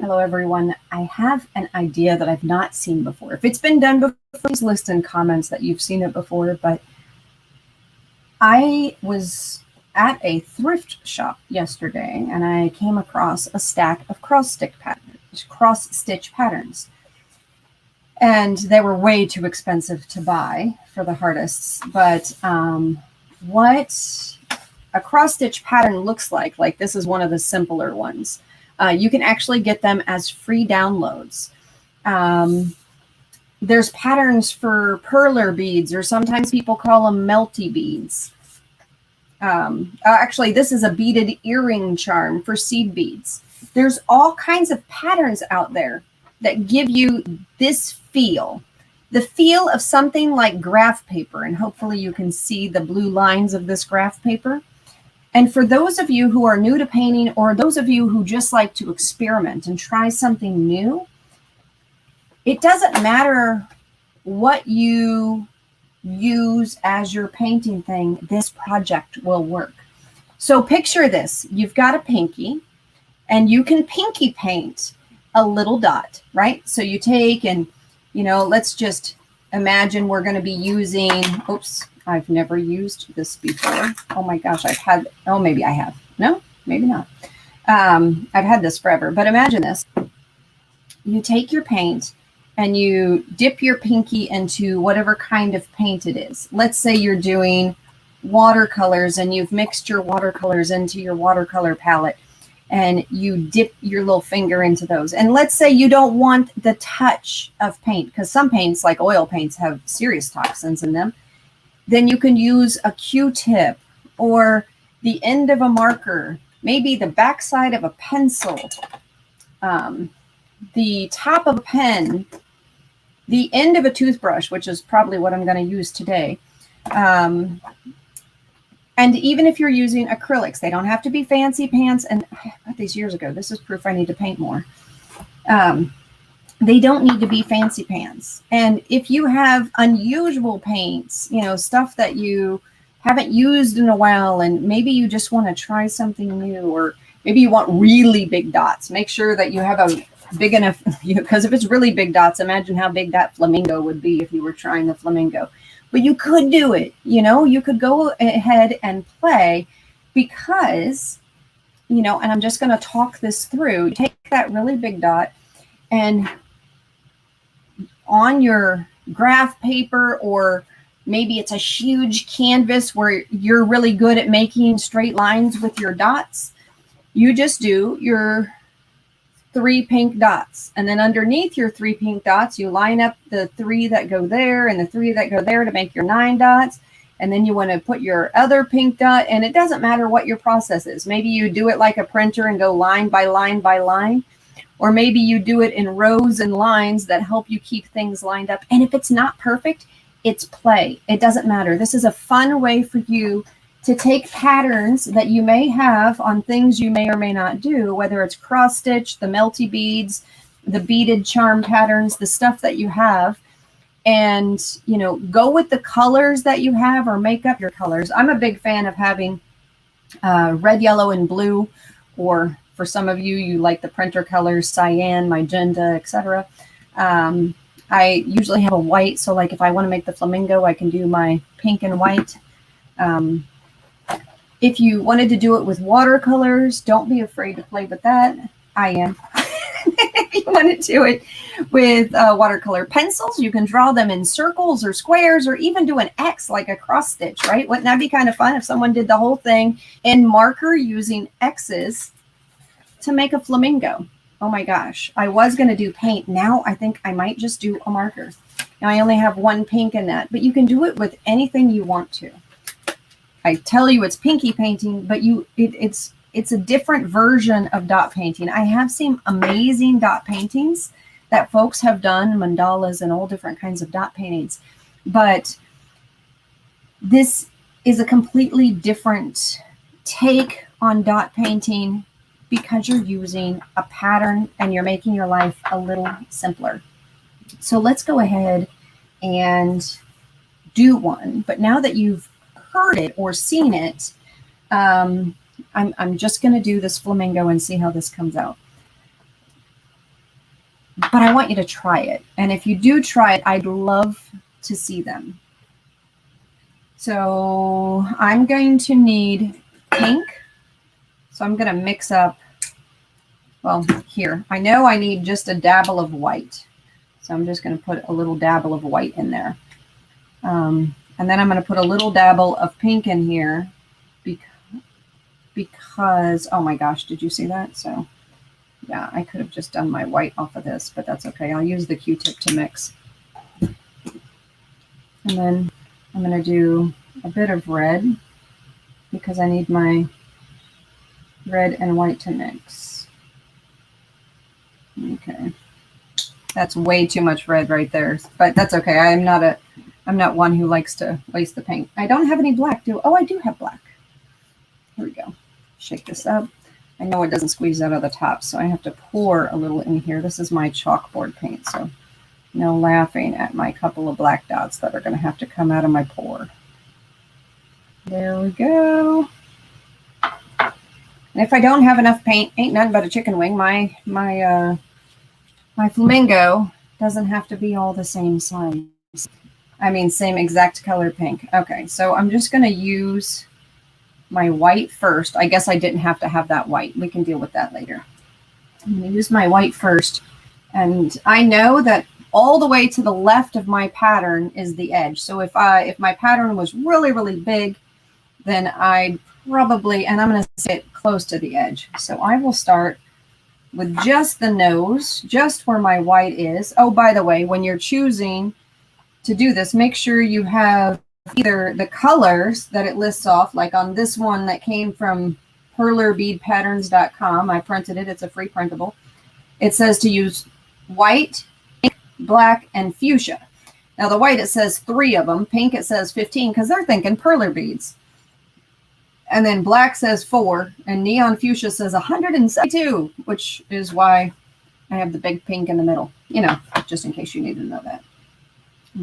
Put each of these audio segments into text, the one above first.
Hello, everyone. I have an idea that I've not seen before. If it's been done before, please list in comments that you've seen it before. But I was at a thrift shop yesterday, and I came across a stack of cross-stitch patterns. And they were way too expensive to buy for the artists. But what a cross-stitch pattern looks like this is one of the simpler ones. You can actually get them as free downloads. There's patterns for perler beads, or sometimes people call them melty beads. Actually, this is a beaded earring charm for seed beads. There's all kinds of patterns out there that give you this feel, the feel of something like graph paper. And hopefully you can see the blue lines of this graph paper. And for those of you who are new to painting, or those of you who just like to experiment and try something new, it doesn't matter what you use as your painting thing, this project will work. So picture this. You've got a pinky, and you can pinky paint a little dot, right? So you take and, let's just imagine we're going to be using, oops, I've never used this before. Oh my gosh, maybe I have. No, maybe not. I've had this forever, but imagine this. You take your paint and you dip your pinky into whatever kind of paint it is. Let's say you're doing watercolors and you've mixed your watercolors into your watercolor palette, and you dip your little finger into those. And let's say you don't want the touch of paint, because some paints, like oil paints, have serious toxins in them. Then you can use a Q-tip or the end of a marker, maybe the backside of a pencil, the top of a pen, the end of a toothbrush, which is probably what I'm going to use today. And even if you're using acrylics, they don't have to be fancy pants. And I got these years ago. This is proof I need to paint more. They don't need to be fancy pans. And if you have unusual paints, stuff that you haven't used in a while, and maybe you just want to try something new, or maybe you want really big dots, make sure that you have a big enough, because if it's really big dots, imagine how big that flamingo would be if you were trying the flamingo. But you could do it, you could go ahead and play, because, and I'm just going to talk this through. Take that really big dot, and on your graph paper, or maybe it's a huge canvas where you're really good at making straight lines with your dots, you just do your 3 pink dots. And then underneath your 3 pink dots, you line up the 3 that go there and the 3 that go there to make your 9 dots. And then you want to put your other pink dot, and it doesn't matter what your process is. Maybe you do it like a printer and go line by line by line. Or maybe you do it in rows and lines that help you keep things lined up. And if it's not perfect, it's play. It doesn't matter. This is a fun way for you to take patterns that you may have on things you may or may not do, whether it's cross stitch, the melty beads, the beaded charm patterns, the stuff that you have, and, go with the colors that you have, or make up your colors. I'm a big fan of having red, yellow, and blue, or for some of you, you like the printer colors, cyan, magenta, etc. I usually have a white, so like if I want to make the flamingo, I can do my pink and white. If you wanted to do it with watercolors, don't be afraid to play with that. I am. If you want to do it with watercolor pencils, you can draw them in circles or squares, or even do an X like a cross stitch, right? Wouldn't that be kind of fun if someone did the whole thing in marker using X's to make a flamingo? Oh my gosh. I was going to do paint. Now I think I might just do a marker. Now I only have 1 pink in that, but you can do it with anything you want to. I tell you it's pinky painting, but it's a different version of dot painting. I have seen amazing dot paintings that folks have done, mandalas and all different kinds of dot paintings. But this is a completely different take on dot painting, because you're using a pattern and you're making your life a little simpler. So let's go ahead and do one. But now that you've heard it or seen it, I'm just going to do this flamingo and see how this comes out. but I want you to try it. And if you do try it, I'd love to see them. So I'm going to need pink. So I'm going to mix up, well, here. I know I need just a dabble of white. So I'm just going to put a little dabble of white in there. And then I'm going to put a little dabble of pink in here because, oh my gosh, did you see that? So yeah, I could have just done my white off of this, but that's okay. I'll use the Q-tip to mix. And then I'm going to do a bit of red because I need my red and white to mix. Okay. That's way too much red right there, but that's okay. I'm not one who likes to waste the paint. I don't have any black, oh, I do have black. Here we go. Shake this up. I know it doesn't squeeze out of the top, so I have to pour a little in here. This is my chalkboard paint, so no laughing at my couple of black dots that are going to have to come out of my pour. There we go. And if I don't have enough paint, ain't nothing but a chicken wing. My flamingo doesn't have to be all the same size. I mean, same exact color pink. Okay, so I'm just going to use my white first. I guess I didn't have to have that white. We can deal with that later. I'm going to use my white first. And I know that all the way to the left of my pattern is the edge. So if my pattern was really, really big, then I probably, and I'm going to sit close to the edge. So I will start with just the nose, just where my white is. Oh, by the way, when you're choosing to do this, make sure you have either the colors that it lists off, like on this one that came from perlerbeadpatterns.com. I printed it. It's a free printable. It says to use white, pink, black, and fuchsia. Now the white, it says 3 of them. Pink, it says 15 because they're thinking perler beads. And then black says 4, and neon fuchsia says 172, which is why I have the big pink in the middle, you know, just in case you need to know that.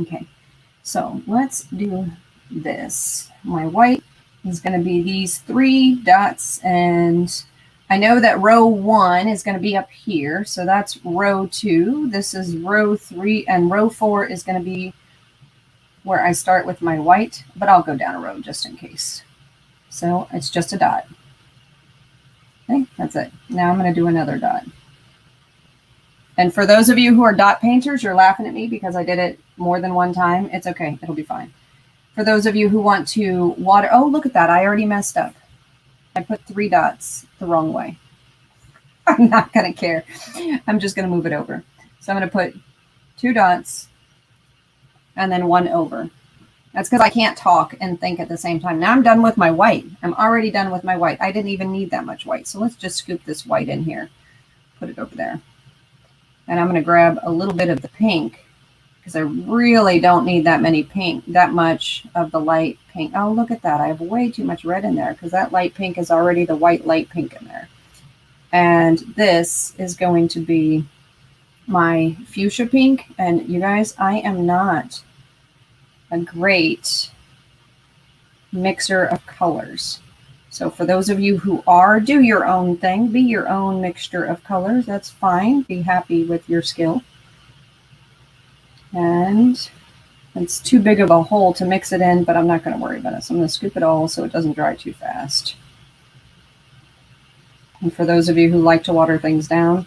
Okay, so let's do this. My white is going to be these 3 dots, and I know that row 1 is going to be up here, so that's row 2. This is row 3, and row 4 is going to be where I start with my white, but I'll go down a row just in case. So it's just a dot. Okay, that's it. Now I'm going to do another dot. And for those of you who are dot painters, you're laughing at me because I did it more than one time. It's okay. It'll be fine. For those of you who want to water, oh, look at that. I already messed up. I put 3 dots the wrong way. I'm not going to care. I'm just going to move it over. So I'm going to put 2 dots and then 1 over. That's because I can't talk and think at the same time. Now I'm done with my white. I'm already done with my white. I didn't even need that much white. So let's just scoop this white in here. Put it over there. And I'm going to grab a little bit of the pink because I really don't need that much of the light pink. Oh, look at that. I have way too much red in there because that light pink is already the white light pink in there. And this is going to be my fuchsia pink. And you guys, I am not a great mixer of colors. So for those of you who are, do your own thing, be your own mixture of colors. That's fine. Be happy with your skill. And it's too big of a hole to mix it in, but I'm not going to worry about it. So I'm going to scoop it all so it doesn't dry too fast. And for those of you who like to water things down,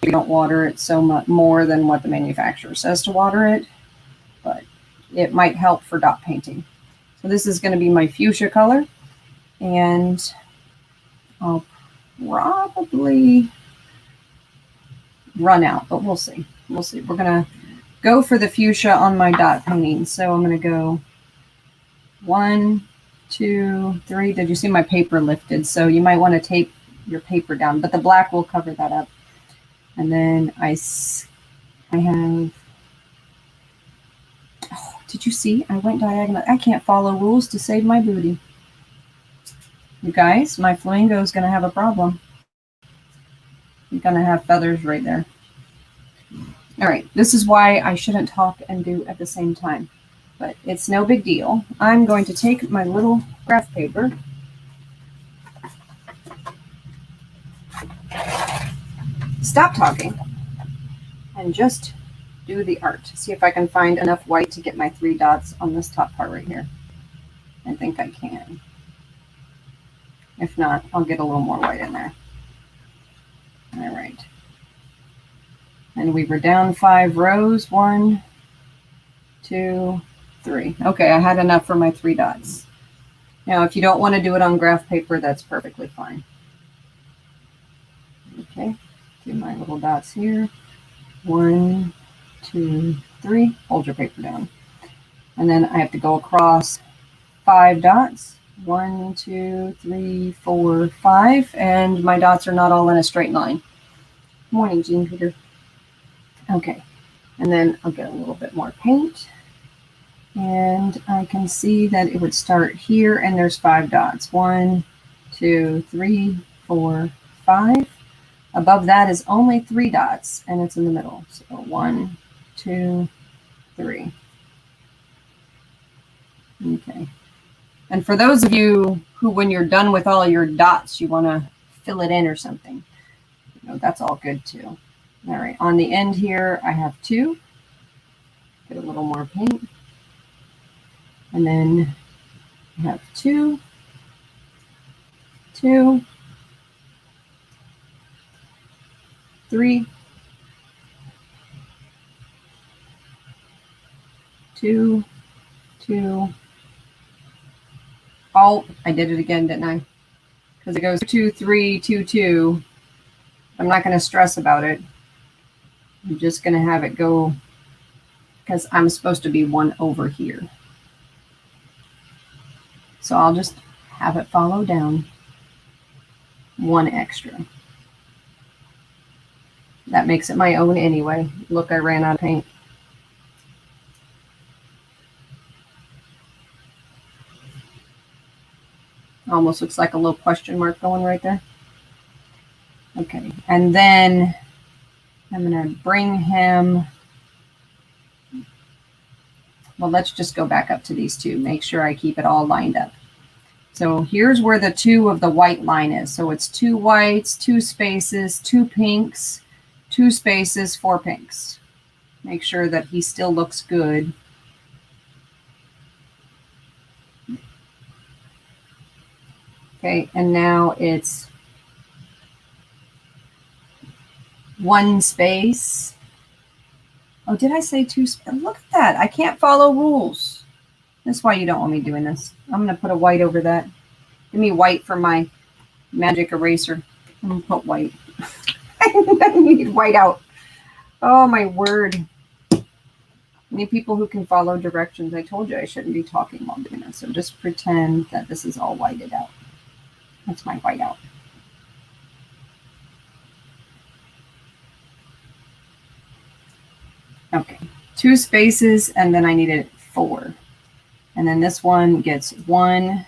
you don't water it so much more than what the manufacturer says to water it, but it might help for dot painting. So this is going to be my fuchsia color, and I'll probably run out, but we'll see. We'll see. We're going to go for the fuchsia on my dot painting. So I'm going to go 1, 2, 3. Did you see my paper lifted? So you might want to tape your paper down, but the black will cover that up. And then I have, oh, did you see? I went diagonal. I can't follow rules to save my booty. You guys, my flamingo is going to have a problem. You're going to have feathers right there. All right, this is why I shouldn't talk and do at the same time, but it's no big deal. I'm going to take my little graph paper. Stop talking. and just do the art. See if I can find enough white to get my 3 dots on this top part right here. I think I can. If not, I'll get a little more white in there. All right. And we were down 5 rows. 1, 2, 3. Okay, I had enough for my 3 dots. Now, if you don't want to do it on graph paper, that's perfectly fine. Okay, do my little dots here. 1, 2, 3. Hold your paper down. And then I have to go across 5 dots. 1, 2, 3, 4, 5. And my dots are not all in a straight line. Morning, Jean Peter. Okay, and then I'll get a little bit more paint. And I can see that it would start here, and there's 5 dots. 1, 2, 3, 4, 5. Above that is only 3 dots, and it's in the middle. So 1, 2, 3. Okay. And for those of you who, when you're done with all your dots, you want to fill it in or something, that's all good too. All right, on the end here, I have 2. Get a little more paint. And then I have 2, 2, 3, 2, 2. Oh, I did it again, didn't I? Because it goes 2, 3, 2, 2. I'm not going to stress about it. I'm just going to have it go because I'm supposed to be 1 over here. So I'll just have it follow down 1 extra. That makes it my own anyway. Look, I ran out of paint. Almost looks like a little question mark going right there. Okay, and then I'm going to bring him. Well, let's just go back up to these 2. Make sure I keep it all lined up. So here's where the 2 of the white line is. So it's 2 whites, 2 spaces, 2 pinks, 2 spaces, 4 pinks. Make sure that he still looks good. Okay, and now it's 1 space. Oh, did I say 2? Look at that. I can't follow rules. That's why you don't want me doing this. I'm going to put a white over that. Give me white for my magic eraser. I'm going to put white. I need white out. Oh, my word. I need people who can follow directions. I told you I shouldn't be talking while doing this. So just pretend that this is all whited out. That's my white out. Okay, 2 spaces, and then I needed 4. And then this one gets 1,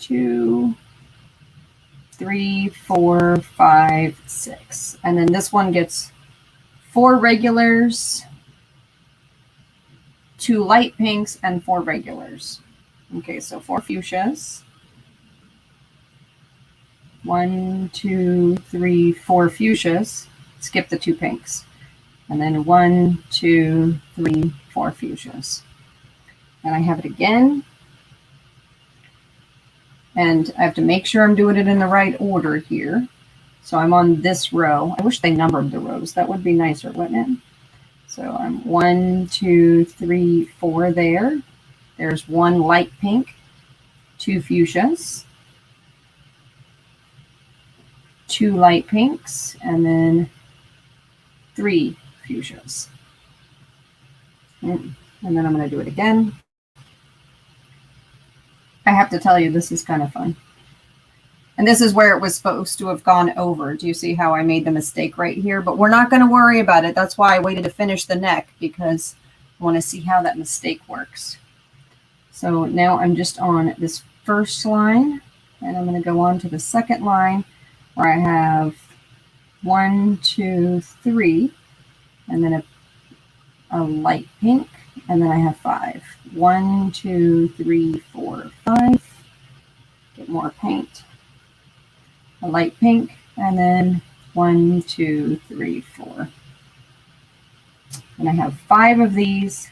2, 3, 4, 5, 6. And then this one gets 4 regulars, 2 light pinks, and 4 regulars. Okay, so 4 fuchsias. 1, 2, 3, 4 fuchsias. Skip the 2 pinks. And then 1, 2, 3, 4 fuchsias. And I have it again. And I have to make sure I'm doing it in the right order here. So I'm on this row. I wish they numbered the rows. That would be nicer, wouldn't it? So I'm 1, 2, 3, 4 there. There's 1 light pink, 2 fuchsias, 2 light pinks, and then 3 fuchsias. And then I'm going to do it again. I have to tell you, this is kind of fun. And this is where it was supposed to have gone over. Do you see how I made the mistake right here? But we're not going to worry about it. That's why I waited to finish the neck, because I want to see how that mistake works. So now I'm just on this first line, and I'm going to go on to the second line where I have 1, 2, 3, and then a light pink, and then I have 5. 1, 2, 3, 4, 5. Get more paint. A light pink, and then 1, 2, 3, 4. And I have 5 of these.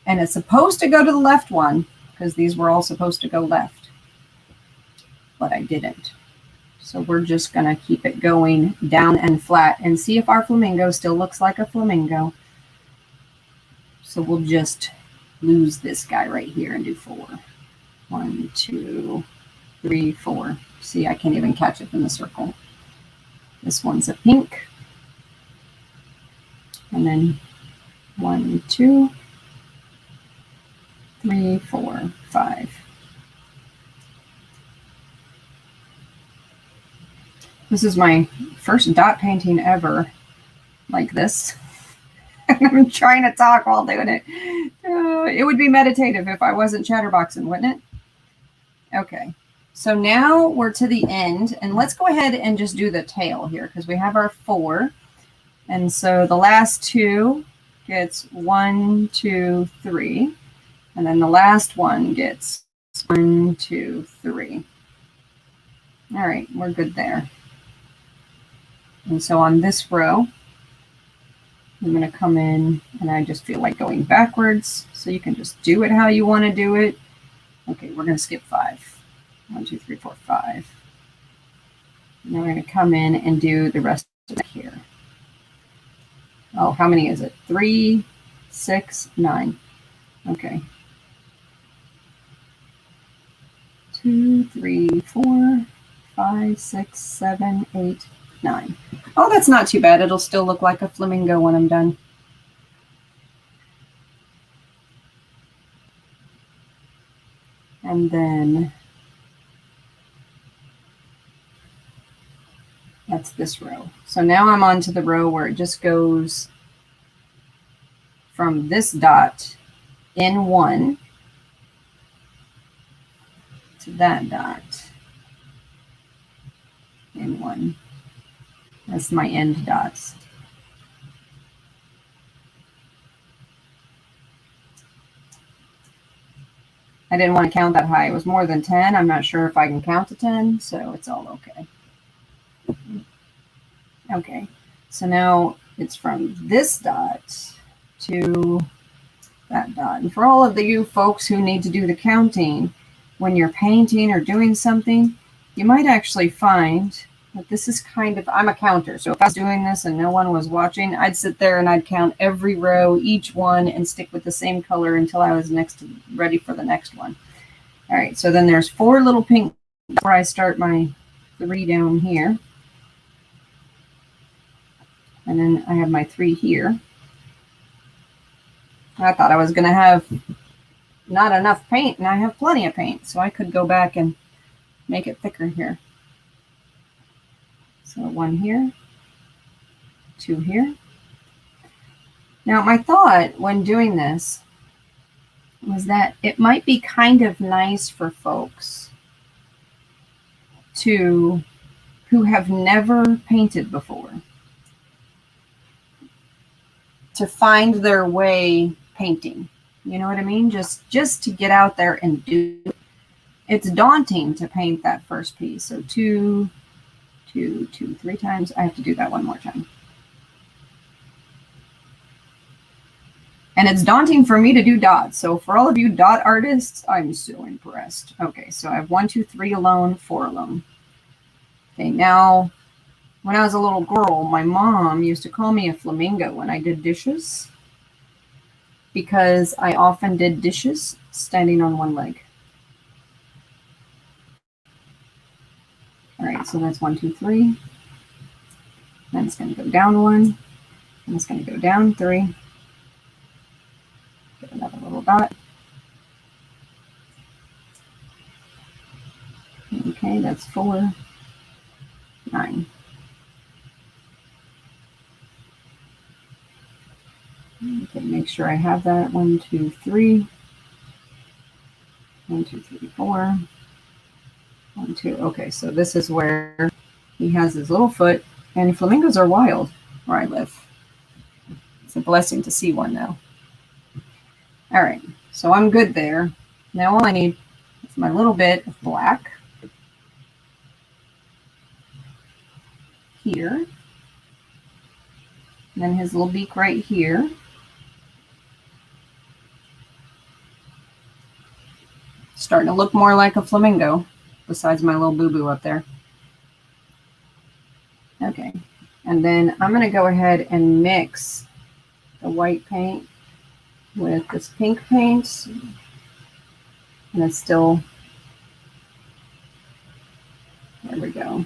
And it's supposed to go to the left one because these were all supposed to go left. But I didn't. So we're just going to keep it going down and flat and see if our flamingo still looks like a flamingo. So we'll just lose this guy right here and do 4. 1, 2, 3, 4. See, I can't even catch it in the circle. This one's a pink. And then 1, 2, 3, 4, 5. This is my first dot painting ever like this. I'm trying to talk while doing it. It would be meditative if I wasn't chatterboxing, wouldn't it? Okay, so now we're to the end, and let's go ahead and just do the tail here because we have our 4. And so the last 2 gets 1, 2, 3. And then the last one gets 1, 2, 3. All right, we're good there. And so on this row, I'm going to come in, and I just feel like going backwards. So you can just do it how you want to do it. Okay, we're going to skip 5. 1, 2, 3, 4, 5. And then we're going to come in and do the rest of it here. Oh, how many is it? 3, 6, 9. Okay. 2, 3, 4, 5, 6, 7, 8, 9. Oh, that's not too bad. It'll still look like a flamingo when I'm done. And then that's this row. So now I'm on to the row where it just goes from this dot in 1 to that dot in 1. That's my end dots. I didn't want to count that high. It was more than 10. I'm not sure if I can count to 10, so it's all okay. Okay, so now it's from this dot to that dot. And for all of you folks who need to do the counting, when you're painting or doing something, you might actually find that this is kind of, I'm a counter. So if I was doing this and no one was watching, I'd sit there and I'd count every row, each one, and stick with the same color until I was ready for the next one. All right, so then there's 4 little pink where I start my 3 down here. And then I have my 3 here. I thought I was going to have not enough paint, and I have plenty of paint, so I could go back and make it thicker here. So 1 here, 2 here. Now, my thought when doing this was that it might be kind of nice for folks who have never painted before to find their way painting. You know what I mean? Just to get out there and do it. It's daunting to paint that first piece. So 2, 2, 2, 3 times. I have to do that one more time. And it's daunting for me to do dots. So for all of you dot artists, I'm so impressed. Okay, so I have 1, 2, 3 alone, 4 alone. Okay, now when I was a little girl, my mom used to call me a flamingo when I did dishes because I often did dishes standing on one leg. All right, so that's 1, 2, 3. Then it's going to go down 1, and it's going to go down 3. Get another little dot. Okay, that's 4, 9. Okay, make sure I have that. 1, 2, 3. 1, 2, 3, 4. 1, 2. Okay, so this is where he has his little foot, and flamingos are wild where I live. It's a blessing to see one now. All right, so I'm good there. Now all I need is my little bit of black. here. And then his little beak right here. Starting to look more like a flamingo, besides my little boo-boo up there. Okay, and then I'm going to go ahead and mix the white paint with this pink paint. And it's still, there we go.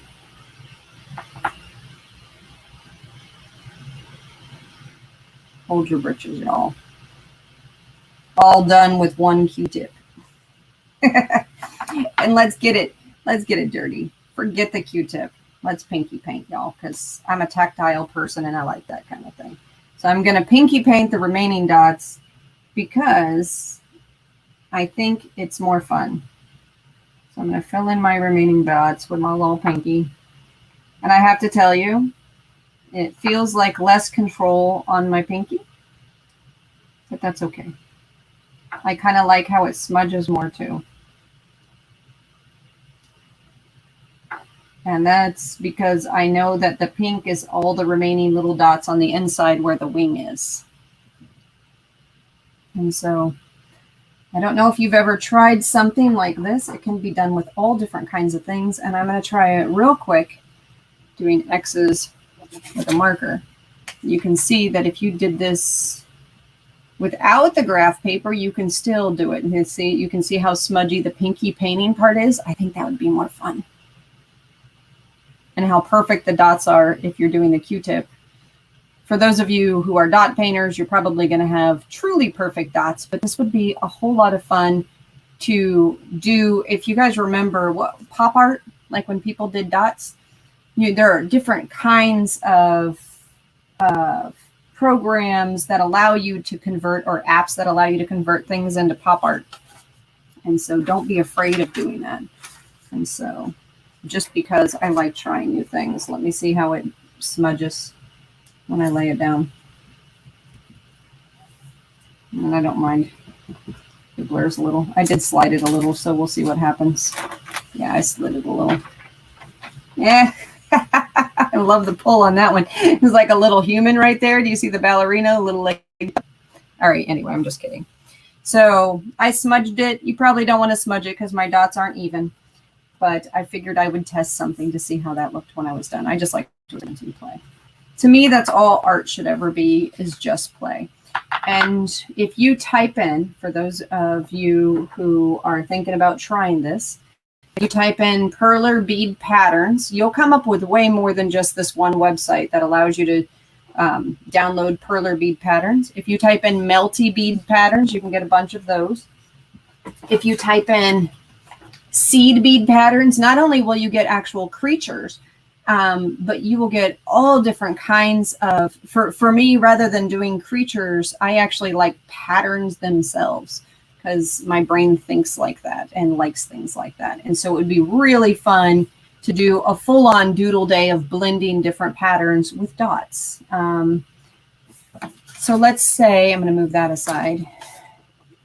Hold your britches, y'all. All done with one Q-tip. And let's get it dirty. Forget the Q-tip. Let's pinky paint, y'all, because I'm a tactile person and I like that kind of thing. So I'm going to pinky paint the remaining dots because I think it's more fun. So I'm going to fill in my remaining dots with my little pinky. And I have to tell you, it feels like less control on my pinky, but that's okay. I kind of like how it smudges more too. And that's because I know that the pink is all the remaining little dots on the inside where the wing is. And so I don't know if you've ever tried something like this. It can be done with all different kinds of things. And I'm going to try it real quick doing X's with a marker. You can see that if you did this without the graph paper, you can still do it. And you can see how smudgy the pinky painting part is. I think that would be more fun. And how perfect the dots are if you're doing the Q-tip. For those of you who are dot painters, you're probably going to have truly perfect dots, but this would be a whole lot of fun to do. If you guys remember what pop art, like when people did dots, there are different kinds of programs that allow you to convert, or apps that allow you to convert things into pop art. And so don't be afraid of doing that. And so just because I like trying new things, let me see how it smudges when I lay it down. And I don't mind. It blurs a little. I did slide it a little, so we'll see what happens. Yeah, I slid it a little. Yeah. I love the pull on that one. It's like a little human right there. Do you see the ballerina? Little leg. All right, anyway, I'm just kidding. So I smudged it. You probably don't want to smudge it because my dots aren't even. But I figured I would test something to see how that looked when I was done. I just like to play. To me, that's all art should ever be, is just play. And if you type in, for those of you who are thinking about trying this, if you type in perler bead patterns, you'll come up with way more than just this one website that allows you to download perler bead patterns. If you type in melty bead patterns, you can get a bunch of those. If you type in seed bead patterns, not only will you get actual creatures, but you will get all different kinds of, for me, rather than doing creatures, I actually like patterns themselves because my brain thinks like that and likes things like that. And so it would be really fun to do a full-on doodle day of blending different patterns with dots. So let's say, I'm going to move that aside.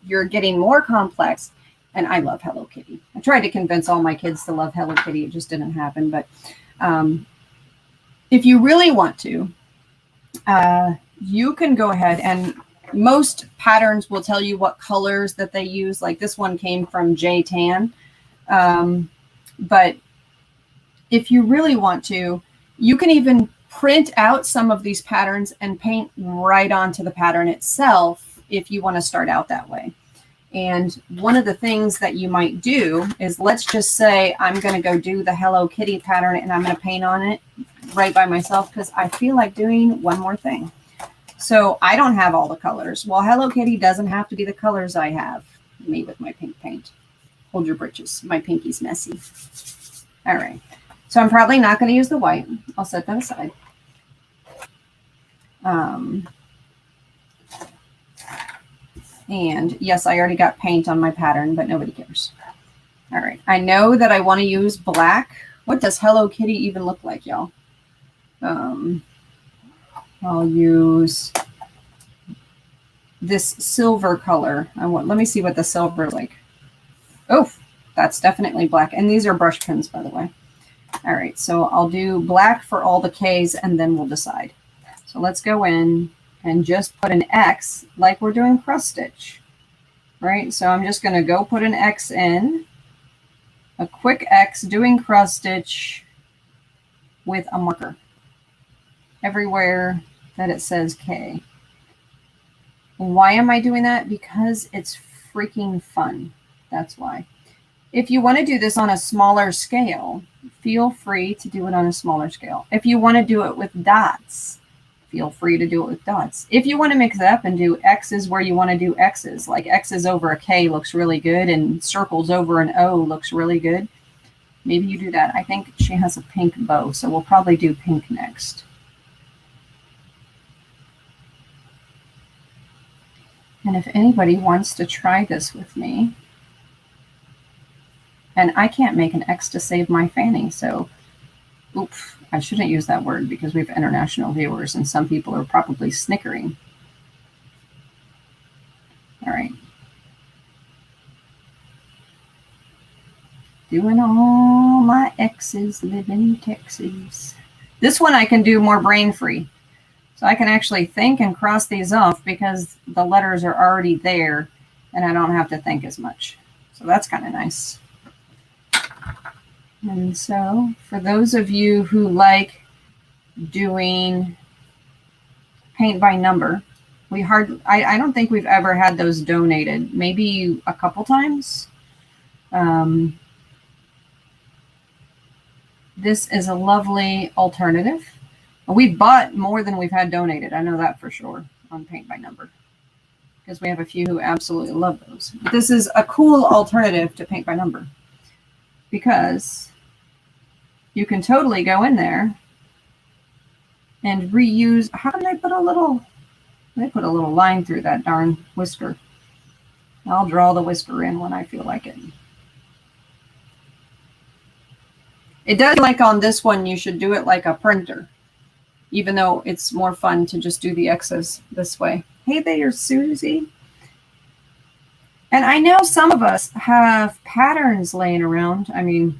You're getting more complex. And I love Hello Kitty. I tried to convince all my kids to love Hello Kitty. It just didn't happen. But if you really want to, you can go ahead, and most patterns will tell you what colors that they use. Like this one came from J Tan. But if you really want to, you can even print out some of these patterns and paint right onto the pattern itself if you want to start out that way. And one of the things that you might do is, let's just say I'm going to go do the Hello Kitty pattern and I'm going to paint on it right by myself because I feel like doing one more thing. So I don't have all the colors. Well, Hello Kitty doesn't have to be the colors I have. Me with my pink paint. Hold your britches. My pinky's messy. All right. So I'm probably not going to use the white. I'll set that aside. And yes, I already got paint on my pattern, but nobody cares. All right. I know that I want to use black. What does Hello Kitty even look like, y'all? I'll use this silver color. Let me see what the silver is like. Oh, that's definitely black. And these are brush pens, by the way. All right, so I'll do black for all the K's and then we'll decide. So let's go in and just put an X like we're doing cross stitch, right? So I'm just going to go put an X in, a quick X doing cross stitch with a marker everywhere that it says K. Why am I doing that? Because it's freaking fun. That's why. If you want to do this on a smaller scale, feel free to do it on a smaller scale. If you want to do it with dots, feel free to do it with dots. If you want to mix it up and do X's where you want to do X's, like X's over a K looks really good and circles over an O looks really good, maybe you do that. I think she has a pink bow, so we'll probably do pink next. And if anybody wants to try this with me, and I can't make an X to save my fanny, so, oops, I shouldn't use that word because we have international viewers and some people are probably snickering. All right. Doing all my X's, live in Texas. This one I can do more brain-free. So I can actually think and cross these off because the letters are already there and I don't have to think as much. So that's kind of nice. And so for those of you who like doing paint by number, I don't think we've ever had those donated, maybe a couple times. This is a lovely alternative. We've bought more than we've had donated. I know that for sure on paint by number because we have a few who absolutely love those. But this is a cool alternative to paint by number because you can totally go in there and reuse. How come they put a little line through that darn whisker? I'll draw the whisker in when I feel like it. It does like on this one, you should do it like a printer, even though it's more fun to just do the X's this way. Hey there, Susie. And I know some of us have patterns laying around. I mean,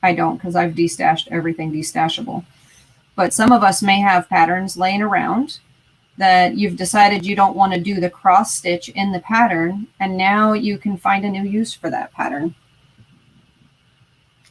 I don't because I've destashed everything destashable. But some of us may have patterns laying around that you've decided you don't want to do the cross stitch in the pattern, and now you can find a new use for that pattern.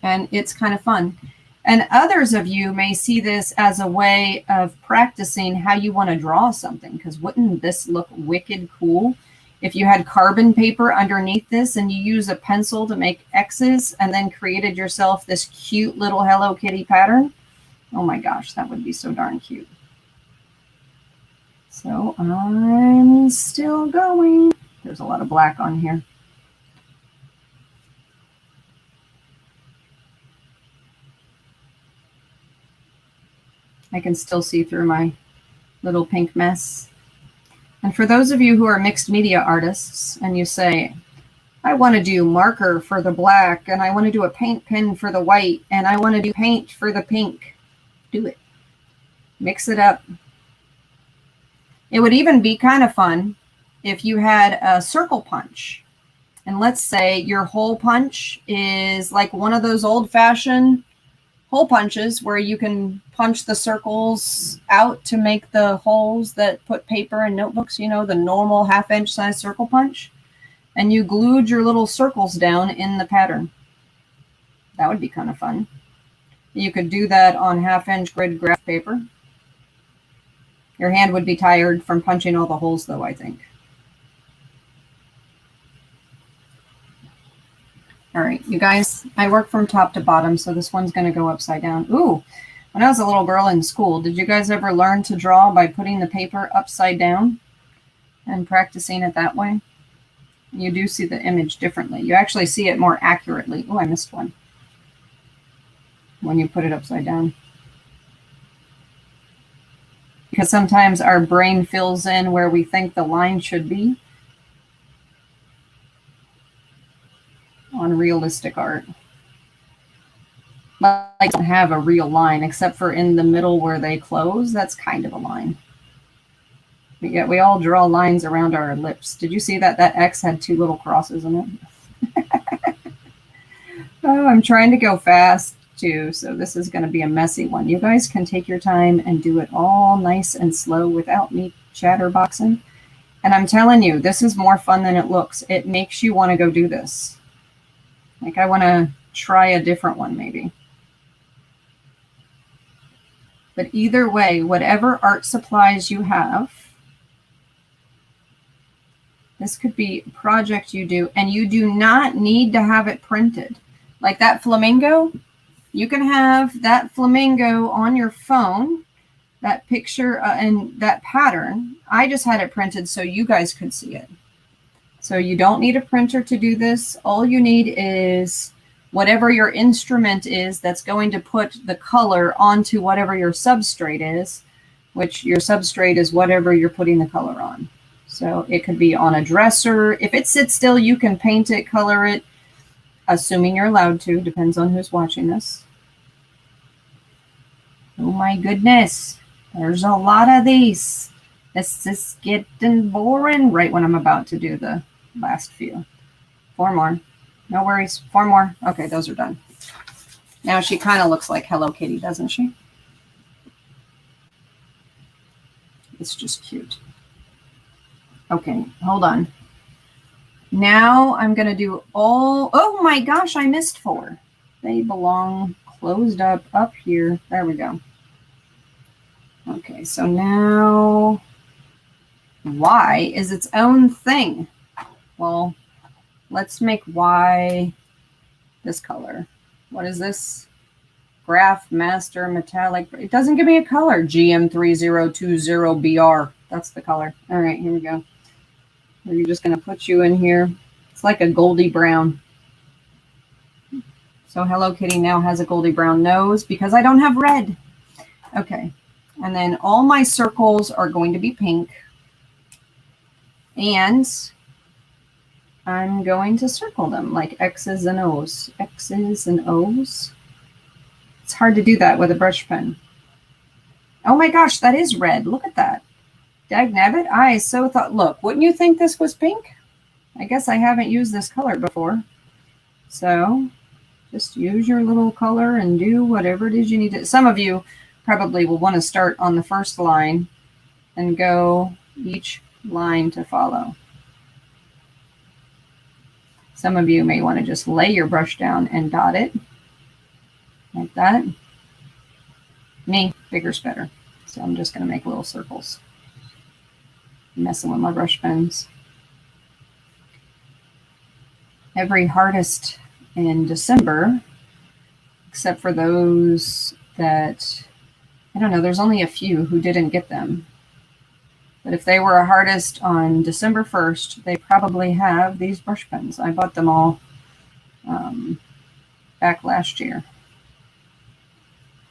And it's kind of fun. And others of you may see this as a way of practicing how you want to draw something, because wouldn't this look wicked cool if you had carbon paper underneath this and you use a pencil to make X's and then created yourself this cute little Hello Kitty pattern? Oh my gosh, that would be so darn cute. So I'm still going. There's a lot of black on here. I can still see through my little pink mess. And for those of you who are mixed media artists and you say, I want to do marker for the black and I want to do a paint pen for the white and I want to do paint for the pink, do it. Mix it up. It would even be kind of fun if you had a circle punch. And let's say your hole punch is like one of those old-fashioned hole punches where you can punch the circles out to make the holes that put paper in notebooks, you know, the normal half-inch size circle punch. And you glued your little circles down in the pattern. That would be kind of fun. You could do that on half-inch grid graph paper. Your hand would be tired from punching all the holes, though, I think. All right, you guys, I work from top to bottom, so this one's going to go upside down. Ooh, when I was a little girl in school, did you guys ever learn to draw by putting the paper upside down and practicing it that way? You do see the image differently. You actually see it more accurately. Oh, I missed one. When you put it upside down. Because sometimes our brain fills in where we think the line should be on realistic art. But I don't have a real line except for in the middle where they close. That's kind of a line. But yet we all draw lines around our lips. Did you see that? That X had 2 little crosses in it. Oh, I'm trying to go fast. too, so this is going to be a messy one. You guys can take your time and do it all nice and slow without me chatterboxing. And I'm telling you, this is more fun than it looks. It makes you want to go do this. Like, I want to try a different one maybe. But either way, whatever art supplies you have, this could be a project you do, and you do not need to have it printed. Like that flamingo, you can have that flamingo on your phone, that picture and that pattern. I just had it printed so you guys could see it. So you don't need a printer to do this. All you need is whatever your instrument is that's going to put the color onto whatever your substrate is, which your substrate is whatever you're putting the color on. So it could be on a dresser. If it sits still, you can paint it, color it, assuming you're allowed to. Depends on who's watching this. Oh my goodness. There's a lot of these. This is getting boring right when I'm about to do the last few. 4 more. No worries. 4 more. Okay, those are done. Now she kind of looks like Hello Kitty, doesn't she? It's just cute. Okay, hold on. Now I'm going to do all... Oh my gosh, I missed 4. They belong closed up here. There we go. Okay, so now Y is its own thing. Well, let's make Y this color. What is this? Graph Master Metallic. It doesn't give me a color. GM3020BR. That's the color. All right, here we go. We're just going to put you in here. It's like a goldy brown. So Hello Kitty now has a goldy brown nose because I don't have red. Okay. And then all my circles are going to be pink. And I'm going to circle them like X's and O's. X's and O's. It's hard to do that with a brush pen. Oh my gosh, that is red. Look at that. Dagnabbit, I so thought, look, wouldn't you think this was pink? I guess I haven't used this color before. So just use your little color and do whatever it is you need to. Some of you probably will want to start on the first line and go each line to follow. Some of you may want to just lay your brush down and dot it like that. Me, bigger's better. So I'm just going to make little circles. Messing with my brush pens. Every hardest in December, except for those that, I don't know, there's only a few who didn't get them. But if they were a hardest on December 1st, they probably have these brush pens. I bought them all back last year.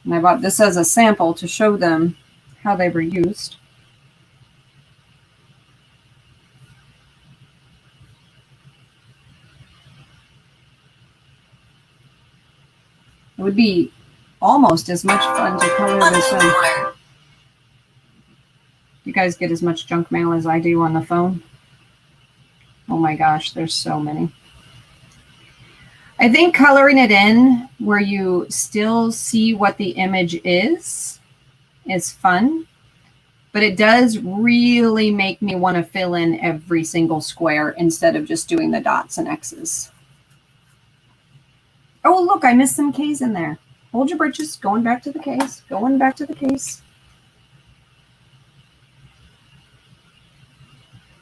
And I bought this as a sample to show them how they were used. It would be almost as much fun to color this in. You guys get as much junk mail as I do on the phone? Oh my gosh, there's so many. I think coloring it in where you still see what the image is fun, but it does really make me want to fill in every single square instead of just doing the dots and X's. Oh, look, I missed some K's in there. Hold your britches. Going back to the K's. Going back to the K's.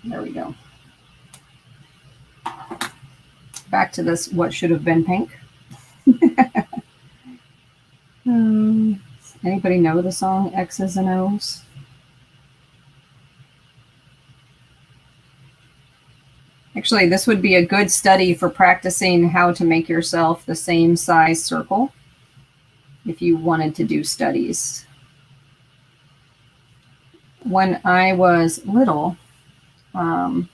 There we go. Back to this, what should have been pink. Anybody know the song X's and O's? Actually, this would be a good study for practicing how to make yourself the same size circle if you wanted to do studies. When I was little, I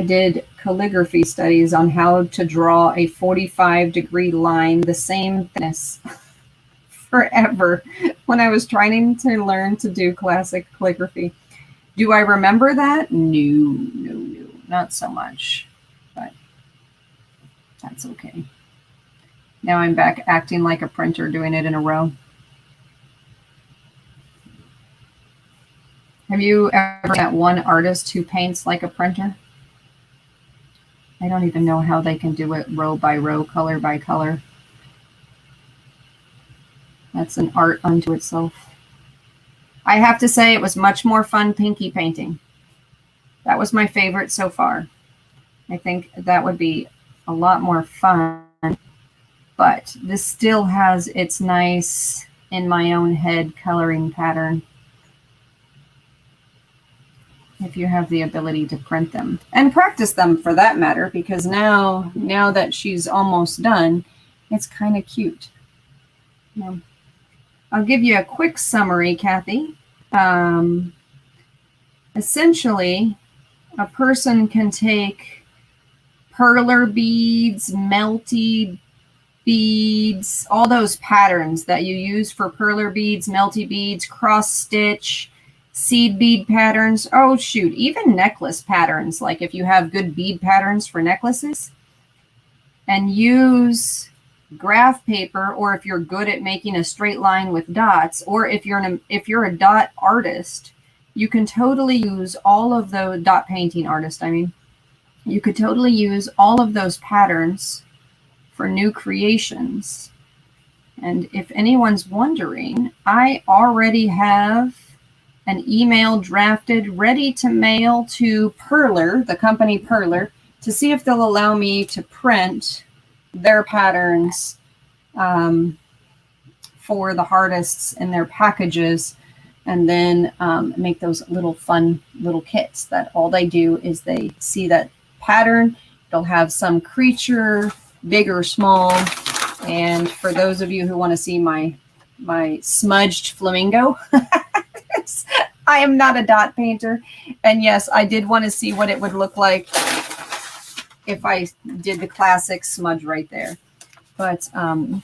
did calligraphy studies on how to draw a 45-degree line, the same thickness, forever when I was trying to learn to do classic calligraphy. Do I remember that? No, not so much, but that's okay. Now I'm back acting like a printer, doing it in a row. Have you ever met one artist who paints like a printer? I don't even know how they can do it row by row, color by color. That's an art unto itself. I have to say it was much more fun pinky painting. That was my favorite so far. I think that would be a lot more fun, but this still has its nice in my own head coloring pattern. If you have the ability to print them and practice them for that matter, because now that she's almost done, it's kind of cute. Yeah. I'll give you a quick summary, Kathy. Essentially, a person can take perler beads, melty beads, all those patterns that you use for perler beads, melty beads, cross stitch, seed bead patterns. Oh, shoot, even necklace patterns, like if you have good bead patterns for necklaces, and use graph paper, or if you're good at making a straight line with dots, or if you're a dot artist, you can totally use all of those dot painting artist. I mean, you could totally use all of those patterns for new creations. And if anyone's wondering, I already have an email drafted, ready to mail to Perler, the company Perler, to see if they'll allow me to print their patterns for the artists in their packages, and then make those little fun little kits that all they do is they see that pattern. It'll have some creature, big or small. And for those of you who want to see my smudged flamingo, I am not a dot painter. And yes, I did want to see what it would look like if I did the classic smudge right there. But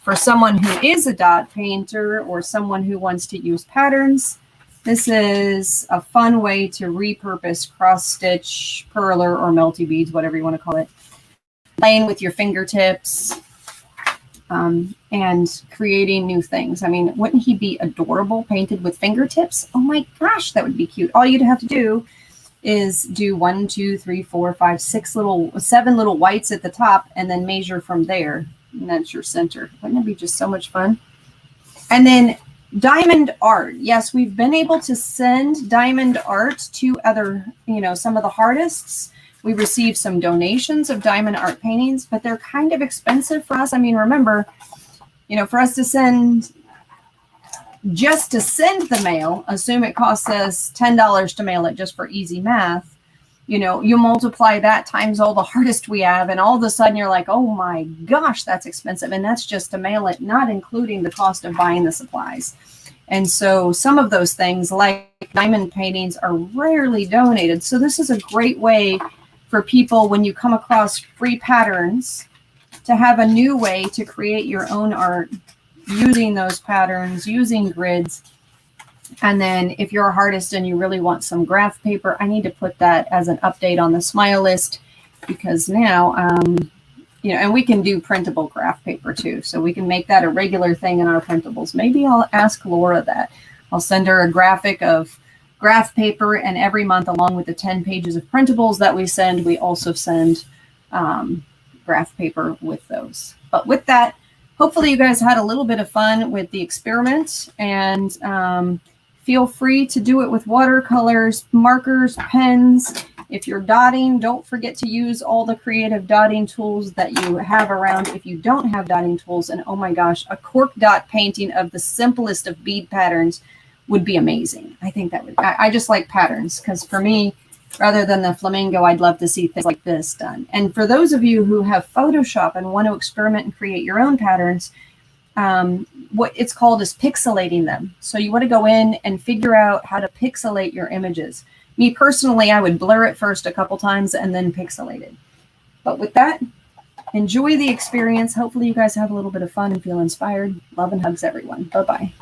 for someone who is a dot painter or someone who wants to use patterns, this is a fun way to repurpose cross stitch, perler, or melty beads, whatever you want to call it. Playing with your fingertips and creating new things. I mean, wouldn't he be adorable painted with fingertips? Oh my gosh, that would be cute. All you'd have to do is do 1, 2, 3, 4, 5, 6 7 little whites at the top, and then measure from there. And that's your center. Wouldn't it be just so much fun? And then diamond art. Yes, we've been able to send diamond art to other, some of the artists. We received some donations of diamond art paintings, but they're kind of expensive for us. I mean, remember, for us to send, just to send the mail, assume it costs us $10 to mail it, just for easy math. You multiply that times all the artists we have, and all of a sudden you're like, oh my gosh, that's expensive. And that's just to mail it, not including the cost of buying the supplies. And so some of those things, like diamond paintings, are rarely donated. So this is a great way for people, when you come across free patterns, to have a new way to create your own art using those patterns, using grids. And then if you're a artist and you really want some graph paper, I need to put that as an update on the smile list, because now, and we can do printable graph paper too. So we can make that a regular thing in our printables. Maybe I'll ask Laura that. I'll send her a graphic of graph paper, and every month, along with the 10 pages of printables that we send, we also send graph paper with those. But with that, hopefully you guys had a little bit of fun with the experiment, and feel free to do it with watercolors, markers, pens. If you're dotting, don't forget to use all the creative dotting tools that you have around. If you don't have dotting tools, and oh my gosh, a cork dot painting of the simplest of bead patterns would be amazing. I think that would, I just like patterns, because for me, rather than the flamingo, I'd love to see things like this done. And for those of you who have Photoshop and want to experiment and create your own patterns, what it's called is pixelating them. So you want to go in and figure out how to pixelate your images. Me personally, I would blur it first a couple times and then pixelate it. But with that, enjoy the experience. Hopefully you guys have a little bit of fun and feel inspired. Love and hugs, everyone. Bye-bye.